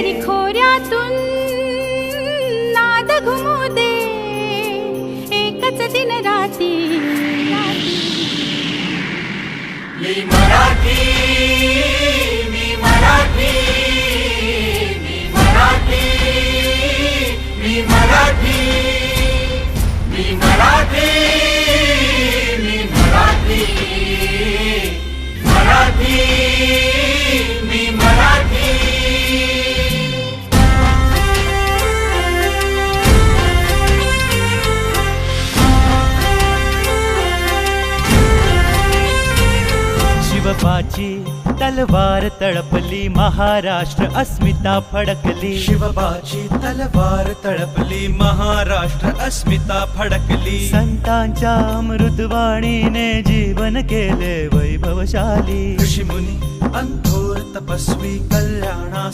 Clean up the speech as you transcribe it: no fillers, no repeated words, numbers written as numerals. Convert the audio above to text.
दरी खोऱ्यातून नाद घुमू दे एकच दिन राती. मी मराठी, मी मराठी, मी मराठी, मी मराठी, मी मराठी, मी मराठी, मराठी, मी मराठी. शिवबाची तलवार तळपली, महाराष्ट्र अस्मिता फडकली. शिवबाची तलवार तळपली, महाराष्ट्र अस्मिता फडकली. संतांच्या अमृतवाणीने जीवन केले वैभवशाली. ऋषीमुनी अंथोर तपस्वी कल्याणा